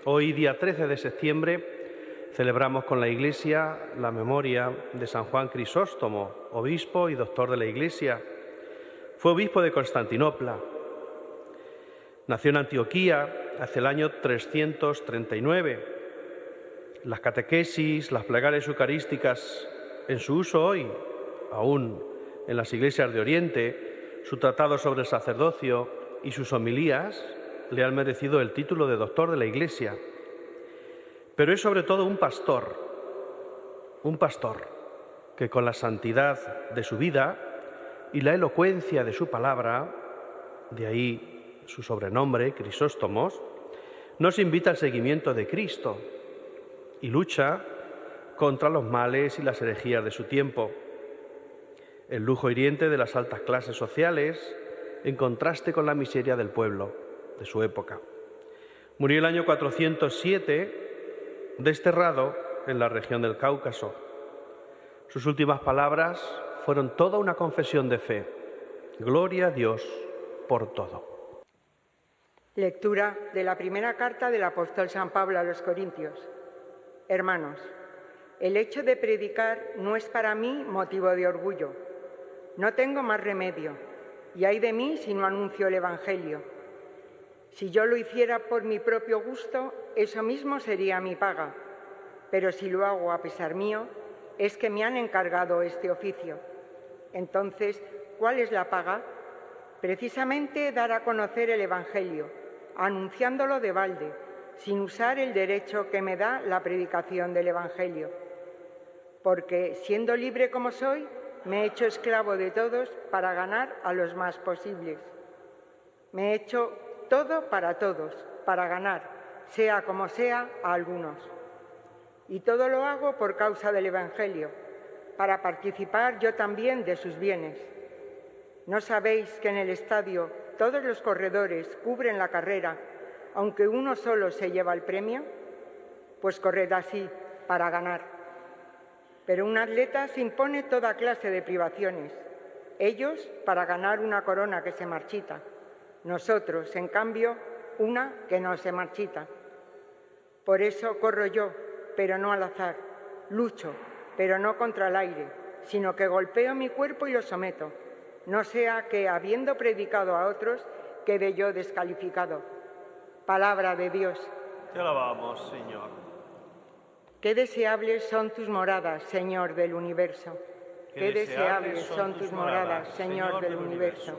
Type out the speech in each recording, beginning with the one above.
Hoy, día 13 de septiembre, celebramos con la Iglesia la memoria de San Juan Crisóstomo, obispo y doctor de la Iglesia. Fue obispo de Constantinopla. Nació en Antioquía hacia el año 339. Las catequesis, las plegarias eucarísticas en su uso hoy, aún en las iglesias de Oriente, su tratado sobre el sacerdocio y sus homilías le han merecido el título de doctor de la Iglesia. Pero es sobre todo un pastor que con la santidad de su vida y la elocuencia de su palabra, de ahí su sobrenombre, Crisóstomos, nos invita al seguimiento de Cristo y lucha contra los males y las herejías de su tiempo. El lujo hiriente de las altas clases sociales, en contraste con la miseria del pueblo de su época. Murió el año 407, desterrado en la región del Cáucaso. Sus últimas palabras fueron toda una confesión de fe. Gloria a Dios por todo. Lectura de la primera carta del apóstol San Pablo a los Corintios. Hermanos, el hecho de predicar no es para mí motivo de orgullo. No tengo más remedio, y ay de mí si no anuncio el Evangelio. Si yo lo hiciera por mi propio gusto, eso mismo sería mi paga. Pero si lo hago a pesar mío, es que me han encargado este oficio. Entonces, ¿cuál es la paga? Precisamente dar a conocer el Evangelio, anunciándolo de balde, sin usar el derecho que me da la predicación del Evangelio. Porque, siendo libre como soy, me he hecho esclavo de todos para ganar a los más posibles. Me he hecho todo para todos, para ganar, sea como sea, a algunos. Y todo lo hago por causa del Evangelio, para participar yo también de sus bienes. ¿No sabéis que en el estadio todos los corredores cubren la carrera, aunque uno solo se lleva el premio? Pues corred así, para ganar. Pero un atleta se impone toda clase de privaciones. Ellos para ganar una corona que se marchita. Nosotros, en cambio, una que no se marchita. Por eso corro yo, pero no al azar. Lucho, pero no contra el aire, sino que golpeo mi cuerpo y lo someto. No sea que, habiendo predicado a otros, quede yo descalificado. Palabra de Dios. Te alabamos, Señor. Qué deseables son tus moradas, Señor del universo. Qué deseables son tus moradas, Señor del universo.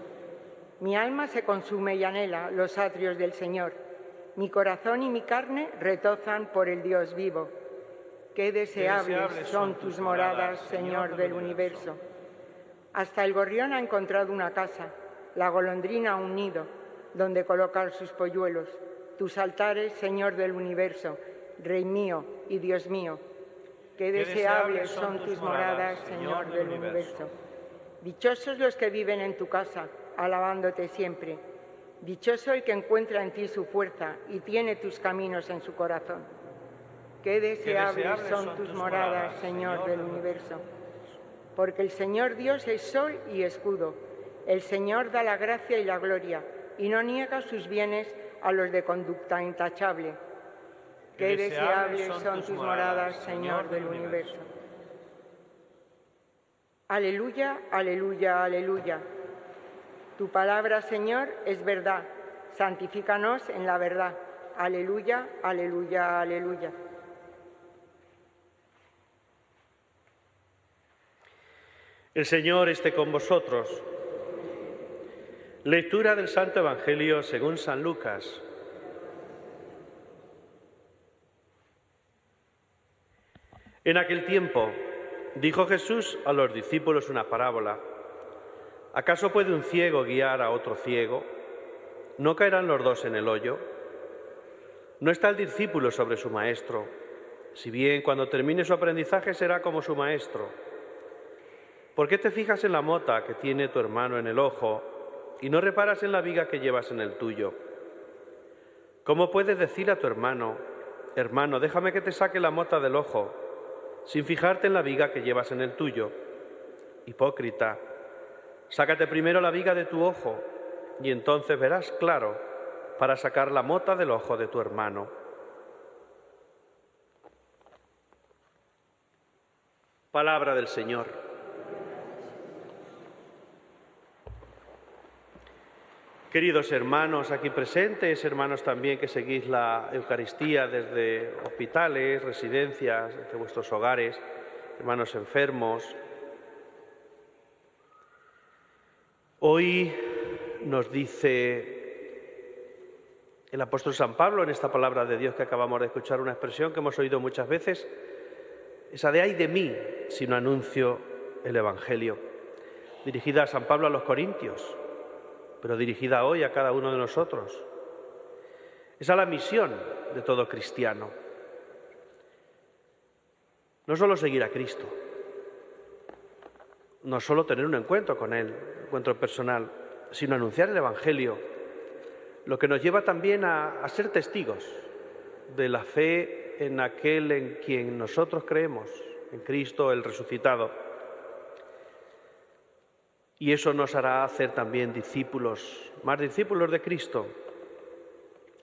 Mi alma se consume y anhela los atrios del Señor. Mi corazón y mi carne retozan por el Dios vivo. Qué deseables son tus moradas, Señor del universo. Hasta el gorrión ha encontrado una casa, la golondrina un nido, donde colocar sus polluelos. Tus altares, Señor del universo, Rey mío y Dios mío. Qué deseables son tus moradas, Señor del universo. Dichosos los que viven en tu casa, alabándote siempre. Dichoso el que encuentra en ti su fuerza y tiene tus caminos en su corazón. Qué deseables son tus moradas, Señor del universo. Porque el Señor Dios es sol y escudo. El Señor da la gracia y la gloria, y no niega sus bienes a los de conducta intachable. Qué deseables son tus moradas, Señor del universo. Aleluya, aleluya, aleluya. Tu palabra, Señor, es verdad. Santifícanos en la verdad. Aleluya, aleluya, aleluya. El Señor esté con vosotros. Lectura del Santo Evangelio según San Lucas. En aquel tiempo dijo Jesús a los discípulos una parábola. ¿Acaso puede un ciego guiar a otro ciego? ¿No caerán los dos en el hoyo? No está el discípulo sobre su maestro, si bien cuando termine su aprendizaje será como su maestro. ¿Por qué te fijas en la mota que tiene tu hermano en el ojo y no reparas en la viga que llevas en el tuyo? ¿Cómo puedes decir a tu hermano, hermano, déjame que te saque la mota del ojo, sin fijarte en la viga que llevas en el tuyo? Hipócrita, sácate primero la viga de tu ojo y entonces verás claro para sacar la mota del ojo de tu hermano. Palabra del Señor. Queridos hermanos aquí presentes, hermanos también que seguís la Eucaristía desde hospitales, residencias, desde vuestros hogares, hermanos enfermos, hoy nos dice el apóstol San Pablo en esta palabra de Dios que acabamos de escuchar, una expresión que hemos oído muchas veces, esa de "ay de mí si no anuncio el Evangelio", dirigida a San Pablo a los Corintios, pero dirigida hoy a cada uno de nosotros. Esa es la misión de todo cristiano. No solo seguir a Cristo, no solo tener un encuentro con Él, un encuentro personal, sino anunciar el Evangelio, lo que nos lleva también a ser testigos de la fe en aquel en quien nosotros creemos, en Cristo el resucitado. Y eso nos hará hacer también discípulos, más discípulos de Cristo.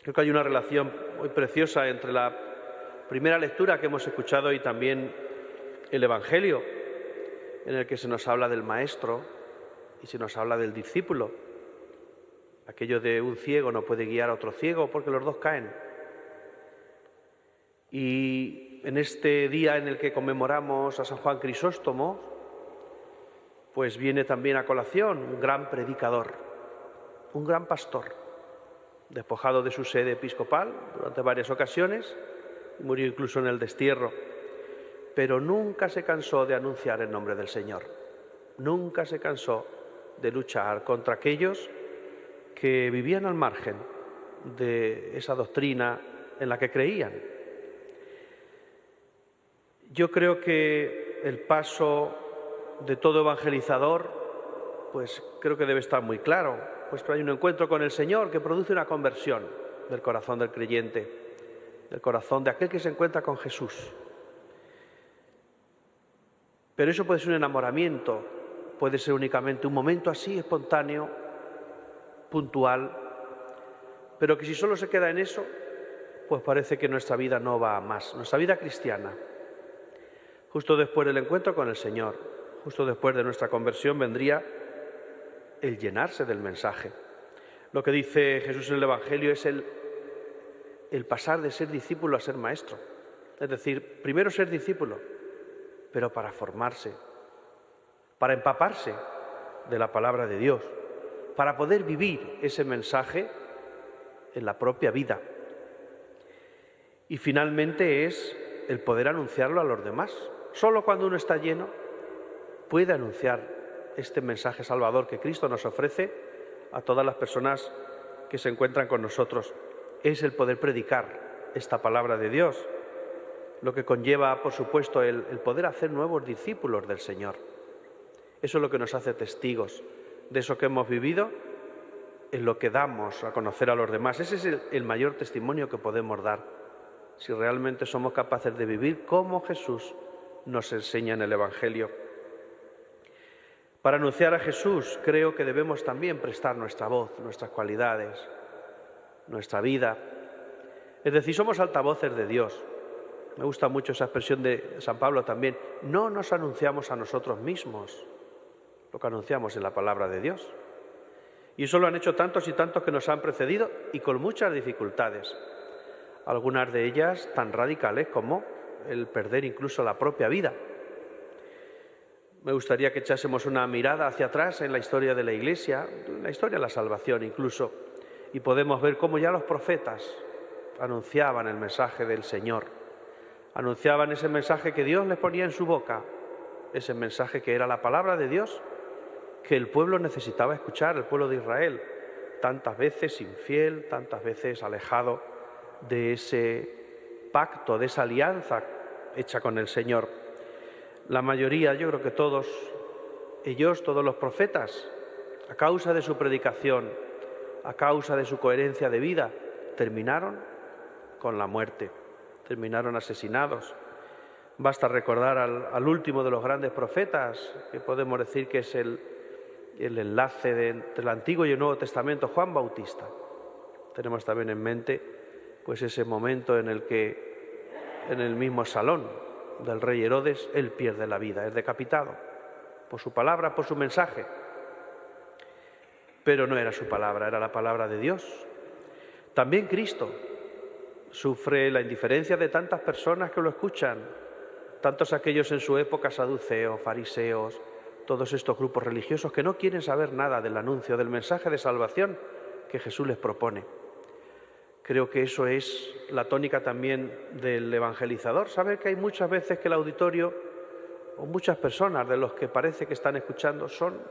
Creo que hay una relación muy preciosa entre la primera lectura que hemos escuchado y también el Evangelio, en el que se nos habla del Maestro y se nos habla del discípulo. Aquello de un ciego no puede guiar a otro ciego porque los dos caen. Y en este día en el que conmemoramos a San Juan Crisóstomo, pues viene también a colación un gran predicador, un gran pastor, despojado de su sede episcopal durante varias ocasiones, murió incluso en el destierro, pero nunca se cansó de anunciar el nombre del Señor, nunca se cansó de luchar contra aquellos que vivían al margen de esa doctrina en la que creían. Yo creo que el paso de todo evangelizador, pues creo que debe estar muy claro, pues que hay un encuentro con el Señor que produce una conversión del corazón del creyente, del corazón de aquel que se encuentra con Jesús. Pero eso puede ser un enamoramiento, puede ser únicamente un momento así, espontáneo, puntual, pero que si solo se queda en eso, pues parece que nuestra vida no va a más, nuestra vida cristiana. Justo después del encuentro con el Señor, justo después de nuestra conversión, vendría el llenarse del mensaje. Lo que dice Jesús en el Evangelio es el pasar de ser discípulo a ser maestro. Es decir, primero ser discípulo, pero para formarse, para empaparse de la palabra de Dios, para poder vivir ese mensaje en la propia vida. Y finalmente es el poder anunciarlo a los demás. Solo cuando uno está lleno puede anunciar este mensaje salvador que Cristo nos ofrece a todas las personas que se encuentran con nosotros. Es el poder predicar esta palabra de Dios, lo que conlleva, por supuesto, el poder hacer nuevos discípulos del Señor. Eso es lo que nos hace testigos de eso que hemos vivido, en lo que damos a conocer a los demás. Ese es el mayor testimonio que podemos dar, si realmente somos capaces de vivir como Jesús nos enseña en el Evangelio. Para anunciar a Jesús creo que debemos también prestar nuestra voz, nuestras cualidades, nuestra vida. Es decir, somos altavoces de Dios. Me gusta mucho esa expresión de San Pablo también. No nos anunciamos a nosotros mismos, lo que anunciamos en la palabra de Dios. Y eso lo han hecho tantos y tantos que nos han precedido y con muchas dificultades. Algunas de ellas tan radicales como el perder incluso la propia vida. Me gustaría que echásemos una mirada hacia atrás en la historia de la Iglesia, en la historia de la salvación incluso, y podemos ver cómo ya los profetas anunciaban el mensaje del Señor, anunciaban ese mensaje que Dios les ponía en su boca, ese mensaje que era la palabra de Dios, que el pueblo necesitaba escuchar, el pueblo de Israel, tantas veces infiel, tantas veces alejado de ese pacto, de esa alianza hecha con el Señor. La mayoría, yo creo que todos ellos, todos los profetas, a causa de su predicación, a causa de su coherencia de vida, terminaron con la muerte, terminaron asesinados. Basta recordar al último de los grandes profetas, que podemos decir que es el enlace entre el Antiguo y el Nuevo Testamento, Juan Bautista. Tenemos también en mente pues ese momento en el que en el mismo salón del rey Herodes, él pierde la vida, es decapitado por su palabra, por su mensaje. Pero no era su palabra, era la palabra de Dios. También Cristo sufre la indiferencia de tantas personas que lo escuchan, tantos aquellos en su época saduceos, fariseos, todos estos grupos religiosos que no quieren saber nada del anuncio, del mensaje de salvación que Jesús les propone. Creo que eso es la tónica también del evangelizador, saber que hay muchas veces que el auditorio o muchas personas de los que parece que están escuchando son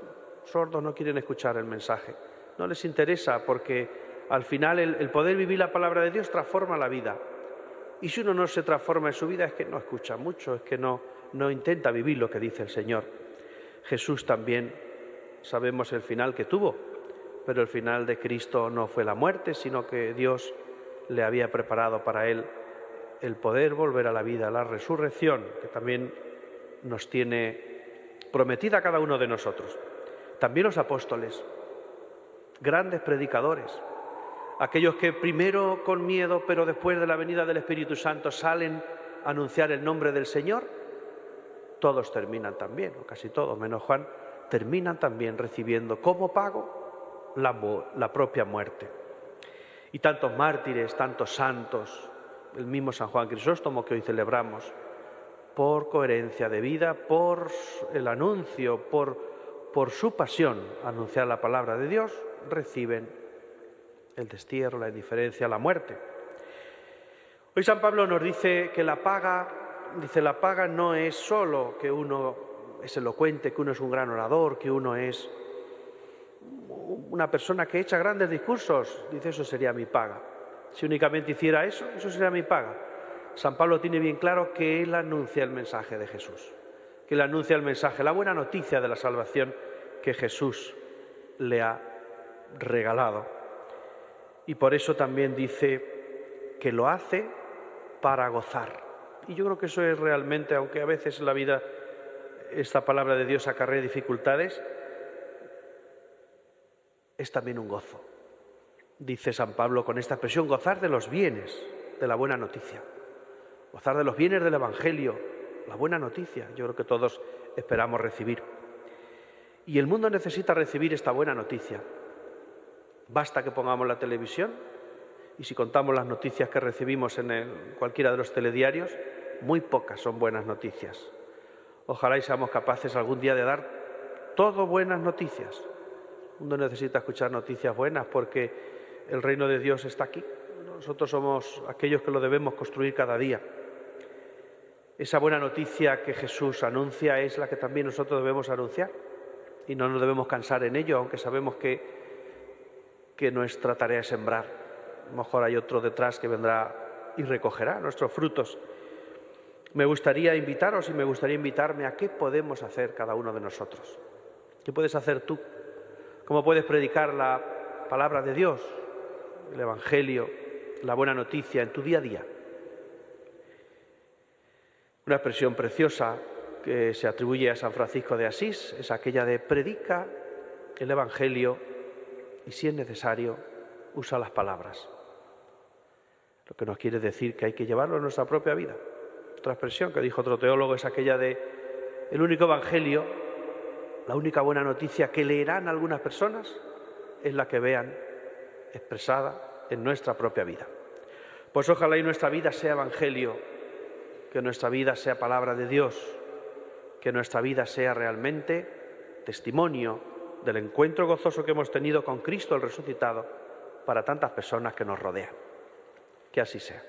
sordos, no quieren escuchar el mensaje, no les interesa porque al final el poder vivir la palabra de Dios transforma la vida. Y si uno no se transforma en su vida es que no escucha mucho, es que no intenta vivir lo que dice el Señor. Jesús también sabemos el final que tuvo, pero el final de Cristo no fue la muerte, sino que Dios le había preparado para él el poder volver a la vida, la resurrección, que también nos tiene prometida a cada uno de nosotros. También los apóstoles, grandes predicadores, aquellos que primero con miedo, pero después de la venida del Espíritu Santo salen a anunciar el nombre del Señor, todos terminan también, o casi todos, menos Juan, terminan también recibiendo como pago la propia muerte. Y tantos mártires, tantos santos, el mismo San Juan Crisóstomo que hoy celebramos, por coherencia de vida, por el anuncio, por su pasión, anunciar la palabra de Dios, reciben el destierro, la indiferencia, la muerte. Hoy San Pablo nos dice que la paga no es solo que uno es elocuente, que uno es un gran orador, que uno es una persona que echa grandes discursos. Dice, eso sería mi paga. Si únicamente hiciera eso, eso sería mi paga. San Pablo tiene bien claro que él anuncia el mensaje de Jesús, que él anuncia el mensaje, la buena noticia de la salvación que Jesús le ha regalado. Y por eso también dice que lo hace para gozar. Y yo creo que eso es realmente, aunque a veces en la vida esta palabra de Dios acarrea dificultades, es también un gozo. Dice San Pablo con esta expresión, gozar de los bienes de la buena noticia, gozar de los bienes del Evangelio, la buena noticia, yo creo que todos esperamos recibir. Y el mundo necesita recibir esta buena noticia. Basta que pongamos la televisión y si contamos las noticias que recibimos en cualquiera de los telediarios, muy pocas son buenas noticias. Ojalá y seamos capaces algún día de dar todo buenas noticias. El mundo necesita escuchar noticias buenas porque el reino de Dios está aquí. Nosotros somos aquellos que lo debemos construir cada día. Esa buena noticia que Jesús anuncia es la que también nosotros debemos anunciar y no nos debemos cansar en ello, aunque sabemos que nuestra tarea es sembrar. A lo mejor hay otro detrás que vendrá y recogerá nuestros frutos. Me gustaría invitaros y me gustaría invitarme a qué podemos hacer cada uno de nosotros. ¿Qué puedes hacer tú? ¿Cómo puedes predicar la palabra de Dios, el Evangelio, la buena noticia en tu día a día? Una expresión preciosa que se atribuye a San Francisco de Asís es aquella de predica el Evangelio y si es necesario, usa las palabras. Lo que nos quiere decir que hay que llevarlo en nuestra propia vida. Otra expresión que dijo otro teólogo es aquella de el único Evangelio, la única buena noticia que leerán algunas personas es la que vean expresada en nuestra propia vida. Pues ojalá y nuestra vida sea Evangelio, que nuestra vida sea palabra de Dios, que nuestra vida sea realmente testimonio del encuentro gozoso que hemos tenido con Cristo el resucitado para tantas personas que nos rodean. Que así sea.